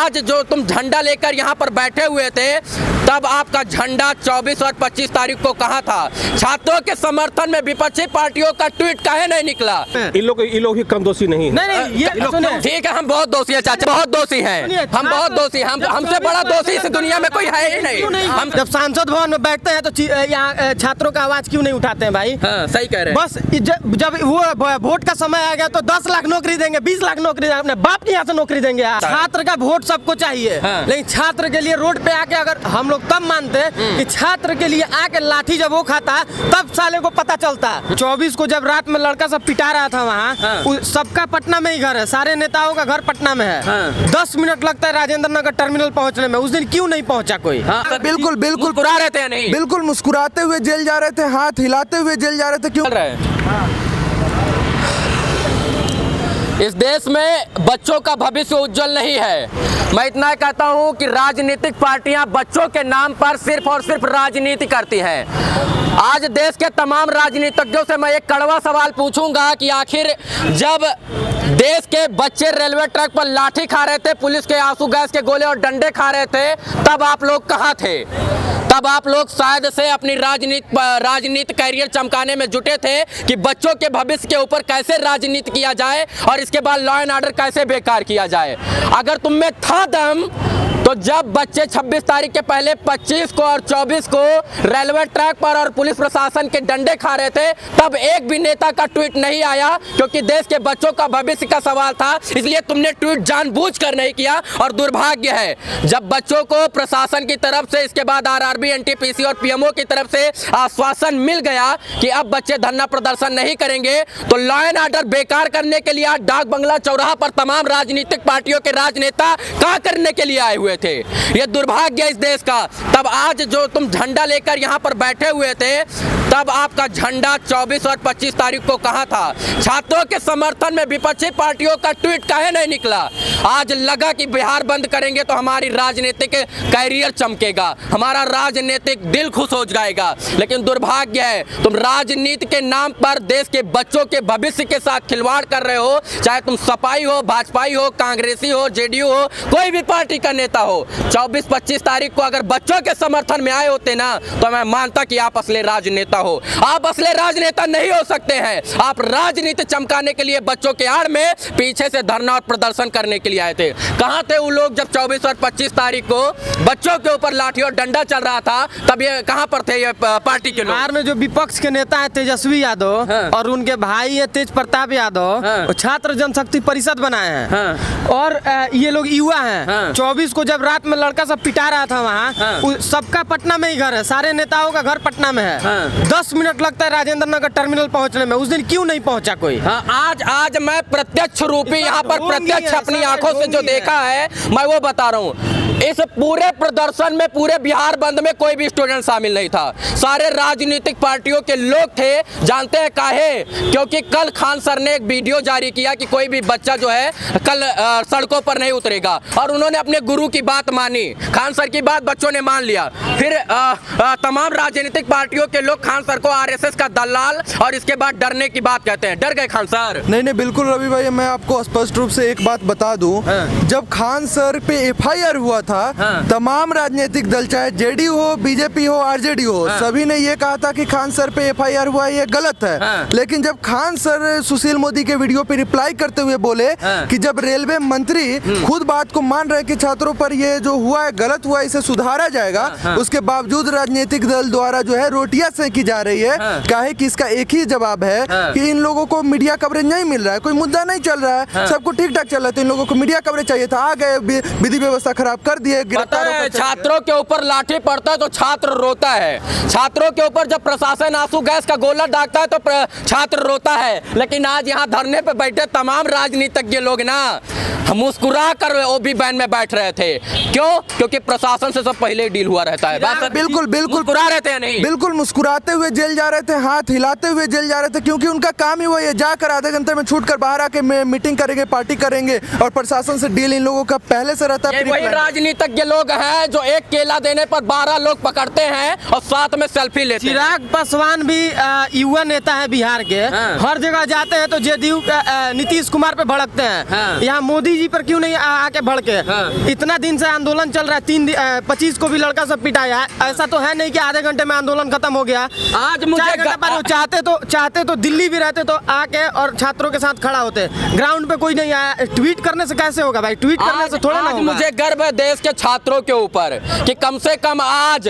आज जो तुम झंडा लेकर यहाँ पर बैठे हुए थे, तब आपका झंडा 24 और 25 तारीख को कहाँ था? छात्रों के समर्थन में विपक्षी पार्टियों का ट्वीट काहे नहीं निकला? इन लोग ही कम दोषी नहीं है। नहीं, ये ठीक है, हम बहुत दोषी है चाचा, बहुत दोषी हैं, हम बहुत दोषी, हम हमसे बड़ा दोषी इस दुनिया में कोई है ही नहीं। हम जब सांसद भवन में बैठते हैं तो यहाँ छात्रों का आवाज क्यों नहीं उठाते हैं भाई? हाँ, सही कह रहे हैं। बस जब वो वोट का समय आ गया तो 10 लाख नौकरी देंगे, 20 लाख नौकरी देंगे, अपने बाप के यहाँ से नौकरी देंगे। छात्र का वोट सबको चाहिए, लेकिन छात्र के लिए रोड पे आके अगर हम लोग तब मानते कि छात्र के लिए आके लाठी जब वो खाता तब साले को पता चलता। 24 को जब रात में लड़का सब पिटा रहा था वहाँ, सबका पटना में ही घर है, सारे नेताओं का घर पटना में है। 10 मिनट लगता है राजेंद्र नगर टर्मिनल पहुँचने में, उस दिन क्यों नहीं पहुँचा कोई? बिल्कुल मुस्कुरा रहे थे नहीं? बिल्कुल मुस्कुराते हुए जेल जा रहे थे, हाथ हिलाते हुए जेल जा रहे थे। क्यों? इस देश में बच्चों का भविष्य उज्जवल नहीं है। मैं इतना कहता हूं कि राजनीतिक पार्टियां बच्चों के नाम पर सिर्फ और सिर्फ राजनीति करती हैं। आज देश के तमाम राजनीतिज्ञों से मैं एक कड़वा सवाल पूछूंगा कि आखिर जब देश के बच्चे रेलवे ट्रैक पर लाठी खा रहे थे, पुलिस के आंसू गैस के गोले और डंडे खा रहे थे, तब आप लोग कहाँ थे? तब आप लोग शायद से अपनी राजनीति कैरियर चमकाने में जुटे थे कि बच्चों के भविष्य के ऊपर कैसे राजनीति किया जाए और इसके बाद लॉ एंड ऑर्डर कैसे बेकार किया जाए। अगर तुम में था दम तो जब बच्चे 26 तारीख के पहले 25 को और 24 को रेलवे ट्रैक पर और पुलिस प्रशासन के डंडे खा रहे थे, तब एक भी नेता का ट्वीट नहीं आया, क्योंकि देश के बच्चों का भविष्य का सवाल था, इसलिए तुमने ट्वीट जानबूझकर नहीं किया। और दुर्भाग्य है, जब बच्चों को प्रशासन की तरफ से, इसके बाद आरआरबी, एनटीपीसी और पीएमओ की तरफ से आश्वासन मिल गया कि अब बच्चे धरना प्रदर्शन नहीं करेंगे, तो लॉ एंड ऑर्डर बेकार करने के लिए आज डाक बंगला चौराहा पर तमाम राजनीतिक पार्टियों के राजनेता क्या करने के लिए आए हुए थे। ये दुर्भाग्य है इस देश का। तब आज जो तुम झंडा लेकर यहाँ पर बैठे हुए थे, तब आपका झंडा 24 और 25 तारीख को कहाँ था? छात्रों के समर्थन में विपक्षी पार्टियों का ट्वीट काहे नहीं निकला? आज लगा कि बिहार बंद करेंगे तो हमारी राजनीतिक कैरियर चमकेगा, हमारा राजनीतिक दिल खुश हो जाएगा, लेकिन दुर्भाग्य है तुम राजनीति के नाम पर देश के बच्चों के भविष्य के साथ खिलवाड़ कर रहे हो। चाहे तुम सपाई हो, भाजपाई हो, कांग्रेसी हो, जेडीयू हो, कोई भी पार्टी का नेता हो, 24-25 तारीख को अगर बच्चों के समर्थन में आए होते ना, तो मैं मानता कि आप असली राजनेता हो। आप असली राजनेता नहीं हो सकते हैं। आप राजनीति चमकाने के लिए बच्चों के आड़ में पीछे से धरना और प्रदर्शन करने के लिए आए थे। कहां थे वो लोग जब 24 और 25 तारीख को बच्चों के ऊपर लाठी और डंडा चल रहा था? तब ये कहां पर थे ये पार्टी के लोग? बिहार में जो विपक्ष के नेता है तेजस्वी यादव और उनके भाई है तेज प्रताप यादव, छात्र जनशक्ति परिषद बनाए हैं और ये लोग युवा हैं। 24 को जब रात में लड़का सब पिटा रहा था वहाँ, सबका पटना में ही घर है, सारे नेताओं का घर पटना में है। 10 मिनट लगता है राजेंद्र नगर टर्मिनल पहुँचने में, उस दिन क्यों नहीं पहुँचा कोई? आज मैं प्रत्यक्ष रूपी यहाँ पर प्रत्यक्ष अपनी आंखों से जो देखा है मैं वो बता रहा हूँ। इस पूरे प्रदर्शन में, पूरे बिहार बंद में कोई भी स्टूडेंट शामिल नहीं था, सारे राजनीतिक पार्टियों के लोग थे। जानते हैं काहे? क्योंकि कल खान सर ने एक वीडियो जारी किया कि कोई भी बच्चा जो है कल सड़कों पर नहीं उतरेगा, और उन्होंने अपने गुरु की बात मानी। खान सर की बात बच्चों ने मान लिया। फिर तमाम राजनीतिक पार्टियों के लोग खान सर को आरएसएस का दलाल और इसके बाद डरने की बात कहते हैं। डर गए खान सर? नहीं, बिल्कुल रवि भाई, मैं आपको स्पष्ट रूप से एक बात बता दूं। जब खान सर पे एफआईआर हुआ था, तमाम राजनीतिक दल, चाहे जेडीयू हो, बीजेपी हो, आरजेडी हो, सभी ने ये कहा था कि खान सर पे एफआईआर हुआ ये गलत है। लेकिन जब खान सर सुशील मोदी के वीडियो पे रिप्लाई करते हुए बोले कि जब रेलवे मंत्री खुद बात को मान रहे कि छात्रों पर ये जो हुआ है गलत हुआ, इसे सुधारा जाएगा, उसके बावजूद राजनीतिक दल द्वारा जो है रोटियां सेकी जा रही है। काहे कि इसका एक ही जवाब है कि इन लोगों को मीडिया कवरेज नहीं मिल रहा है, कोई मुद्दा नहीं चल रहा है, सबको ठीक ठाक चल रहा है, तो इन लोगों को मीडिया कवरेज चाहिए था। आ गए, विधि व्यवस्था खराब कर दिए। छात्रों के ऊपर लाठी पड़ता है तो छात्र रोता है, छात्रों के ऊपर जब प्रशासन आंसू गैस का गोला दागता है तो छात्र रोता है। लेकिन आज यहाँ धरने पे बैठे तमाम राजनीतिज्ञ लोग ना मुस्कुरा कर ओबी बैन में बैठ रहे थे। क्यों? क्योंकि प्रशासन से सब पहले ही डील हुआ रहता है। बिल्कुल मुस्कुरा रहे थे नहीं? बिल्कुल मुस्कुराते हुए जेल जा रहे थे, हाथ हिलाते हुए जेल जा रहे थे, क्योंकि उनका काम ही वही है, जाकर आधे घंटे में छूट कर बाहर आके मीटिंग करेंगे, पार्टी करेंगे, और प्रशासन से डील इन लोगों का पहले से रहता है। राजनीतिज्ञ लोग हैं जो एक केला देने पर 12 लोग पकड़ते हैं और साथ में सेल्फी लेते हैं। चिराग पासवान भी युवा नेता है बिहार के। हर जगह जाते हैं तो जेडीयू नीतीश कुमार पे भड़कते हैं। यहाँ मोदी जी पर क्यों नहीं आके भड़के? इतना दिन से आंदोलन चल रहा है, 25 को भी लड़का सब पिटाया है। ऐसा तो है नहीं कि आधे घंटे में आंदोलन खत्म हो गया। आज मुझे चाहते तो दिल्ली भी रहते तो आके और छात्रों के साथ खड़ा होते। ग्राउंड पे कोई नहीं आया। ट्वीट करने से कैसे होगा भाई? ट्वीट करने से थोड़ा ना होगा। मुझे गर्व है देश के छात्रों के ऊपर कि कम से कम आज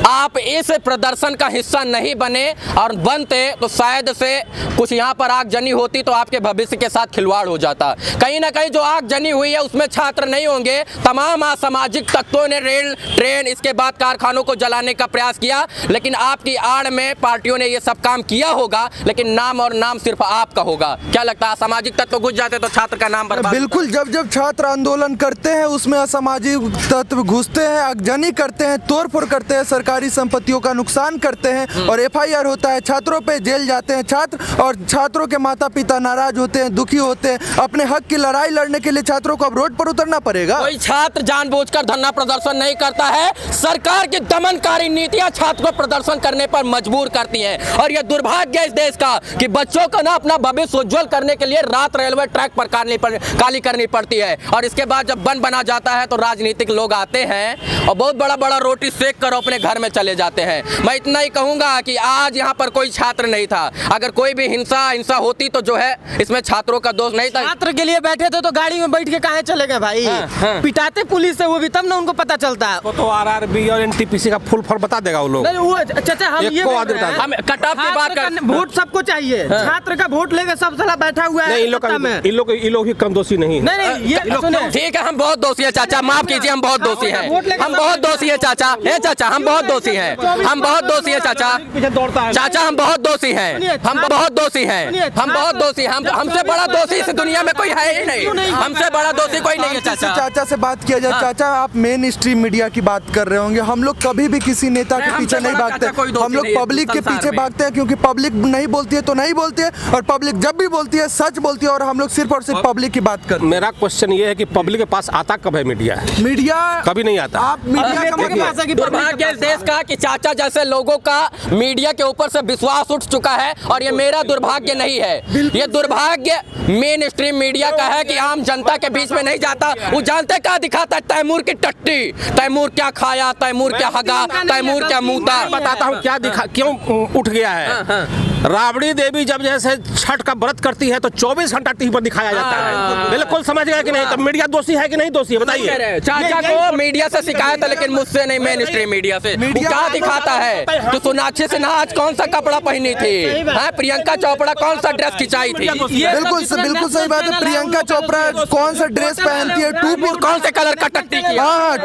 आप इस प्रदर्शन का हिस्सा नहीं बने, और बनते तो शायद से कुछ यहाँ पर आगजनी होती तो आपके भविष्य के साथ खिलवाड़ हो जाता। कहीं ना कहीं जो आगजनी हुई है उसमें छात्र नहीं होंगे। तमाम असामाजिक तत्वों ने रेल, ट्रेन, इसके बाद कारखानों को जलाने का प्रयास किया, लेकिन आपकी आड़ में पार्टियों ने ये सब काम किया होगा, लेकिन नाम और नाम सिर्फ आपका होगा। क्या लगता है असामाजिक तत्व घुस जाते तो छात्र का नाम बर्बाद? बिल्कुल, जब छात्र आंदोलन करते हैं उसमें असामाजिक तत्व घुसते हैं, आगजनी करते हैं, तोड़फोड़ करते हैं, सरकारी संपत्तियों का नुकसान करते हैं और एफआईआर होता है, छात्रों पे जेल जाते हैं छात्र, और छात्रों के माता पिता नाराज होते हैं, दुखी होते हैं। अपने हक की लड़ाई लड़ने के लिए छात्रों को अब रोड पर उतरना पड़ेगा। कोई छात्र जानबूझकर धरना प्रदर्शन नहीं करता है। सरकार की दमनकारी नीतियां छात्र को प्रदर्शन करने पर मजबूर करती हैं, और यह दुर्भाग्य है इस देश का कि बच्चों को ना अपना भविष्य उज्जवल करने के लिए रात रेलवे ट्रैक पर काली करनी पड़ती है, और इसके बाद जब बना जाता है तो राजनीतिक लोग आते हैं और बहुत बड़ा बड़ा रोटी सेक कर अपने घर में चले जाते हैं। मैं इतना ही कहूंगा कि आज यहाँ पर कोई छात्र नहीं था। अगर कोई भी हिंसा होती तो जो है इसमें छात्रों का दोष नहीं था। छात्र के लिए बैठे थे तो गाड़ी में बैठ के कहाँ चले गए भाई? पिटाते पुलिस से, वो भी तब ना उनको पता चलता। वो तो आरआरबी और एनटीपीसी का फुल फॉर्म बता देगा वो लोग। चाचा हम ये हम कट ऑफ की बात कर, वोट सबको चाहिए। छात्र का वोट लेकर सब साला बैठा हुआ है। इन लोग ही कम दोषी नहीं है। नहीं, ठीक है, हम बहुत दोषी है चाचा, माफ कीजिए, हम बहुत दोषी हैं, हम बहुत दोषी है चाचा। चाचा हम बहुत दोषी हैं, हम बहुत दोषी है चाचा। चाचा हम बहुत दोषी हैं, हम बहुत दोषी हैं, हम बहुत दोषी हैं। हमसे बड़ा दोषी इस दुनिया में कोई है ही नहीं। हमसे बड़ा दोषी कोई नहीं है चाचा। चाचा से बात किया जाए। चाचा आप मेन स्ट्रीम मीडिया की बात कर रहे होंगे। हम लोग कभी भी किसी नेता के पीछे नहीं भागते, हम लोग पब्लिक के पीछे भागते हैं, क्योंकि पब्लिक नहीं बोलती है तो नहीं बोलती है, और पब्लिक जब भी बोलती है सच बोलती है, और हम लोग सिर्फ और सिर्फ पब्लिक की बात करते हैं। मेरा क्वेश्चन ये है कि पब्लिक के पास आता कब है मीडिया? मीडिया कभी नहीं आता। आप मीडिया का दुर्भाग्य इस देश का कि चाचा जैसे लोगों का मीडिया के ऊपर से विश्वास उठ चुका है, और ये मेरा दुर्भाग्य नहीं है, ये दुर्भाग्य मेन स्ट्रीम मीडिया का है कि आम जनता के बीच में नहीं जाता। वो जानते क्या दिखाता है? तैमूर की टट्टी, तैमूर क्या खाया, तैमूर क्या हगा, तैमूर क्या मुता। बताता हूँ क्या दिखा, क्यों उठ गया है। राबड़ी देवी जब जैसे छठ का व्रत करती है तो 24 घंटा टीवी पर दिखाया जाता है। बिल्कुल समझ गया कि नहीं? तो मीडिया दोषी है कि नहीं दोषी है बताइए। चाचा को मीडिया से शिकायत है, लेकिन मुझसे नहीं, मेन स्ट्रीम मीडिया से। क्या दिखाता है कि सोनाक्षी सिन्हा आज कौन सा कपड़ा पहनी थी, प्रियंका चोपड़ा कौन सा ड्रेस खिंचाई थी? बिल्कुल सही बात है। प्रियंका चोपड़ा कौन सा ड्रेस पहनती है, तैमूर कौन से कलर का टट्टी किया, हाँ,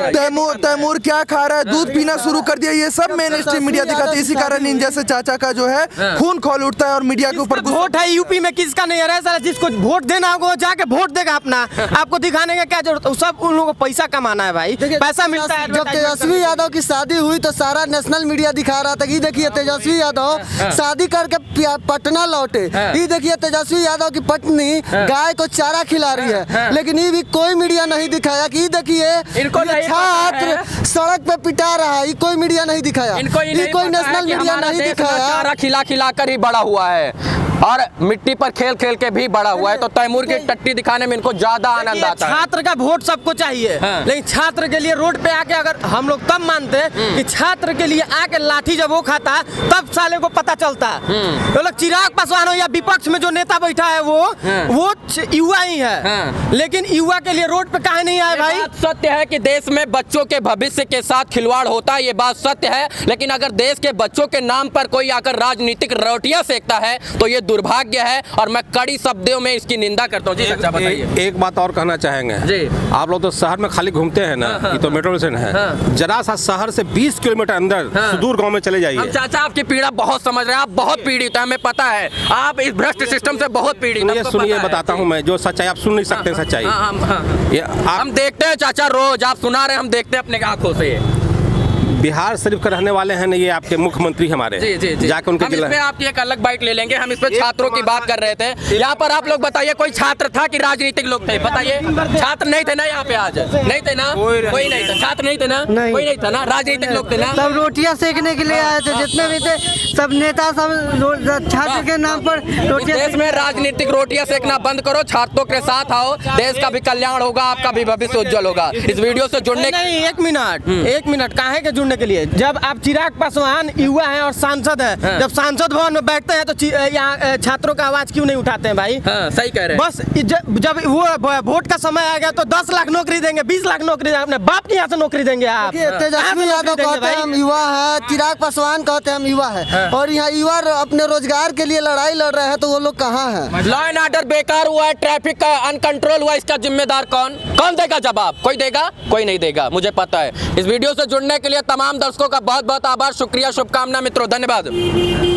तैमूर क्या खा रहा है, दूध पीना शुरू कर दिया, ये सब मेन स्ट्रीम मीडिया दिखाती है। इसी कारण इन जैसे चाचा का जो है खून खौल उठता है और मीडिया के ऊपर वोट है। यूपी में किसका नहीं है साला? जिसको वोट देना होगा वो जाके वोट देगा अपना। आपको दिखाने का क्या जरूरत? सब उन लोगों को पैसा कमाना है भाई, पैसा मिलता है। जब तेजस्वी यादव की शादी हुई तो सारा नेशनल मीडिया दिखा रहा था कि देखिए तेजस्वी यादव शादी करके पटना लौटे, ये देखिए तेजस्वी यादव की पत्नी गाय को चारा खिला रही है, लेकिन ये भी कोई मीडिया नहीं दिखाया कि देखिए छात्र सड़क पे पिटा रहा है, ये कोई मीडिया नहीं दिखाया, ये कोई नेशनल मीडिया नहीं दिखाया। चारा खिला कर ही बड़ा हुआ है और मिट्टी पर खेल खेल के भी बड़ा हुआ है, तो तैमूर की टट्टी दिखाने में इनको ज्यादा आनंद आता है। छात्र का वोट सबको चाहिए, लेकिन छात्र के लिए रोड पे आके अगर हम लोग तब मानते कि छात्र के लिए आके लाठी जब वो खाता तब साले को पता चलता। तो लोग चिराग पासवान हो या विपक्ष में जो नेता बैठा है वो युवा ही है, लेकिन युवा के लिए रोड पे काहे नहीं आए भाई? सत्य है कि देश में बच्चों के भविष्य के साथ खिलवाड़ होता है, ये बात सत्य है, लेकिन अगर देश के बच्चों के नाम पर कोई आकर राजनीतिक रोटियां सेकता है तो ये दुर्भाग्य है, और मैं कड़ी शब्दों में इसकी निंदा करता हूँ। जी चाचा बताइए। एक बात और कहना चाहेंगे जी। आप लोग तो शहर में खाली घूमते हैं ना, ये तो मेट्रो स्टेशन है, जरा सा शहर से 20 किलोमीटर अंदर सुदूर गांव में चले जाइए। चाचा आपकी पीड़ा बहुत समझ रहे हैं, आप बहुत पीड़ित है, हमें पता है, आप इस भ्रष्ट सिस्टम से बहुत पीड़ित। सुनिए बताता हूँ मैं, जो सच्चाई आप सुन नहीं सकते सच्चाई। हम देखते हैं चाचा, रोज आप सुना रहे, हम देखते हैं अपने आंखों से। बिहार शरीफ के रहने वाले हैं ना ये आपके मुख्यमंत्री हमारे। जी जी जी। जाके उनके हम जिला इसमें आपकी एक अलग बाइट ले लेंगे। हम इस पे छात्रों की बात कर रहे थे। यहाँ पर आप लोग बताइए, कोई छात्र था कि राजनीतिक लोग थे? बताइए। छात्र नहीं थे ना यहाँ पे? आज नहीं थे ना? कोई नहीं था। छात्र नहीं थे ना? कोई नहीं था ना? राजनीतिक लोग थे ना? सब रोटियां सेकने के लिए आए थे, जितने भी थे सब नेता, सब छात्र के नाम पर इस देश में राजनीतिक रोटियां सेकना बंद करो, छात्रों के साथ आओ, देश का भी कल्याण होगा, आपका भी भविष्य उज्जवल होगा। इस वीडियो से जुड़ने नहीं, एक मिनट काहे के जुड़ने के लिए? जब आप चिराग पासवान युवा हैं और सांसद हैं, जब सांसद भवन में बैठते हैं तो यहाँ छात्रों का आवाज क्यों नहीं उठाते हैं भाई? हाँ, सही कह रहे हैं। बस जब वो वोट का समय आ गया तो 10 लाख नौकरी देंगे, 20 लाख नौकरी देंगे, अपने बाप के यहाँ से नौकरी देंगे आप। तेजस्वी यादव कहते हैं हम युवा है, चिराग पासवान कहते हैं हम युवा है, और यहाँ युवा अपने रोजगार के लिए लड़ाई लड़ रहे हैं, तो वो लोग कहाँ हैं? लॉ एंड ऑर्डर बेकार हुआ है, ट्रैफिक का अनकंट्रोल हुआ, इसका जिम्मेदार कौन देगा जवाब? कोई देगा? कोई नहीं देगा, मुझे पता है। इस वीडियो से जुड़ने के लिए तमाम दर्शकों का बहुत बहुत आभार, शुक्रिया, शुभकामना मित्रों, धन्यवाद।